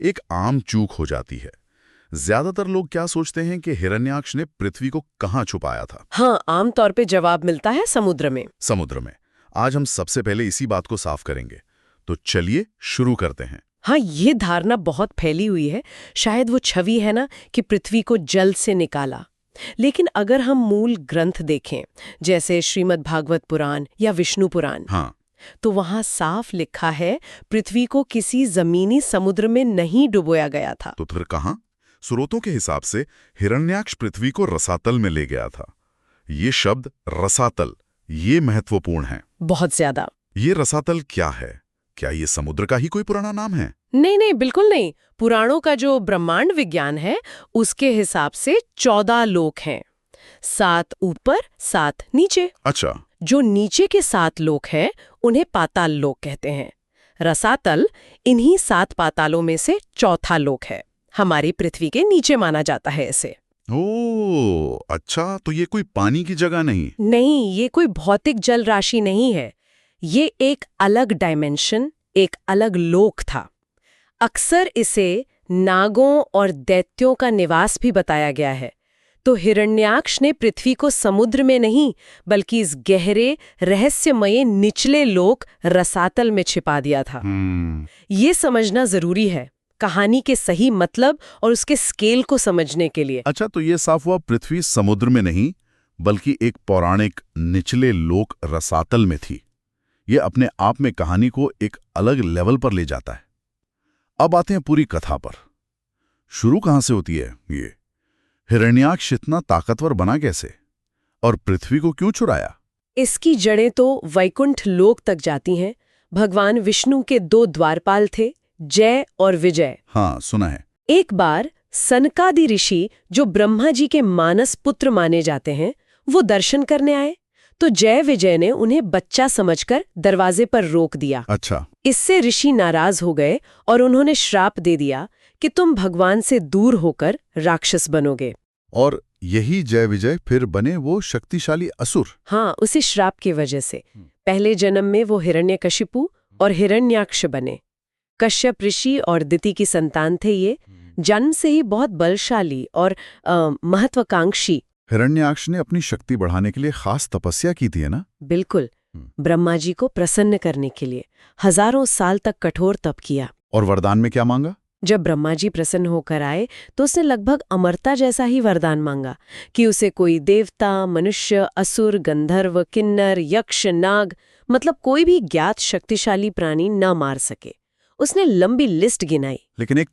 एक आम चूक हो जाती है। ज्यादातर लोग क्या सोचते हैं कि हिरण्याक्ष ने पृथ्वी को कहाँ छुपाया था? हाँ, आमतौर पे जवाब मिलता है समुद्र में। समुद्र में। आज हम सबसे पहले इसी बात को साफ करेंगे। तो चलिए शुरू करते हैं। हाँ, ये धारणा बहुत फैली हुई है। शायद वो छवि है ना कि पृथ्वी को जल से निकाला। लेकिन अगर हम मूल ग्रंथ देखें, जैसे श्रीमद् भागवत पुराण या विष्णु पुराण, हाँ, तो वहां साफ लिखा है पृथ्वी को किसी जमीनी समुद्र में नहीं डुबोया गया था। तो फिर कहाँ? स्रोतों के हिसाब से हिरण्याक्ष पृथ्वी को रसातल में ले गया था। ये शब्द रसातल, ये महत्वपूर्ण है। बहुत ज्यादा। ये रसातल क्या है? क्या ये समुद्र का ही कोई पुराना नाम है? नहीं नहीं, बिल्कुल नहीं। पुराणों का जो ब्रह्मांड विज्ञान है, उसके हिसाब से 14 लोक हैं। 7 ऊपर, 7 नीचे। अच्छा। जो नीचे के 7 लोक हैं, उन्हें पाताल लोक कहते हैं। रसातल इन्हीं 7 पातालों में से चौथा लोक है। हमारी पृथ्वी के नीचे माना जाता है इसे। ओह, अच्छा, तो ये कोई पानी की जगह नहीं? नहीं, ये कोई भौतिक जल राशि नहीं है। ये एक अलग डायमेंशन, एक अलग लोक था। अक्सर इसे नागों और दैत्यों का निवास भी बताया गया है। तो हिरण्याक्ष ने पृथ्वी को समुद्र में नहीं, बल्कि इस गहरे रहस्यमय निचले लोक रसातल में छिपा दिया था। ये समझना जरूरी है कहानी के सही मतलब और उसके स्केल को समझने के लिए। अच्छा, तो ये साफ हुआ पृथ्वी समुद्र में नहीं, बल्कि एक पौराणिक निचले लोक रसातल में थी। ये अपने आप में कहानी को एक अलग लेवल पर ले जाता है। अब आते हैं पूरी कथा पर। शुरू कहां से होती है ये? हिरण्याक्ष इतना ताकतवर बना कैसे? और पृथ्वी को क्यों चुराया? इसकी जड़ें तो वैकुंठ लोक तक जाती हैं। भगवान विष्णु के 2 द्वारपाल थे, जय और विजय। हाँ, सुना है। एक बार सनकादि ऋषि, जो ब्रह्मा जी के मानस पुत्र माने जाते हैं, वो दर्शन करने आए। तो जय विजय ने उन्हें बच्चा समझकर दरवाजे पर रोक दिया। अच्छा। इससे ऋषि नाराज हो गए और उन्होंने श्राप दे दिया कि तुम भगवान से दूर होकर राक्षस बनोगे। और यही जय विजय फिर बने वो शक्तिशाली असुर। हाँ, उसी श्राप की वजह से पहले जन्म में वो हिरण्यकशिपु और हिरण्याक्ष बने। कश्यप ऋषि और दिति की संतान थे ये। जन्म से ही बहुत बलशाली और महत्वाकांक्षी। हिरण्याक्ष ने अपनी शक्ति बढ़ाने के लिए खास तपस्या की थी, है ना? बिल्कुल। ब्रह्मा जी को प्रसन्न करने के लिए हजारों साल तक कठोर तप किया। और वरदान में क्या मांगा? जब ब्रह्मा जी प्रसन्न होकर आए तो उसने लगभग अमरता जैसा ही वरदान मांगा कि उसे कोई देवता, मनुष्य, असुर, गंधर्व, किन्नर, यक्ष, नाग, मतलब कोई भी ज्ञात शक्तिशाली प्राणी न मार सके। उसने लंबी लिस्ट गिनाई। लेकिन एक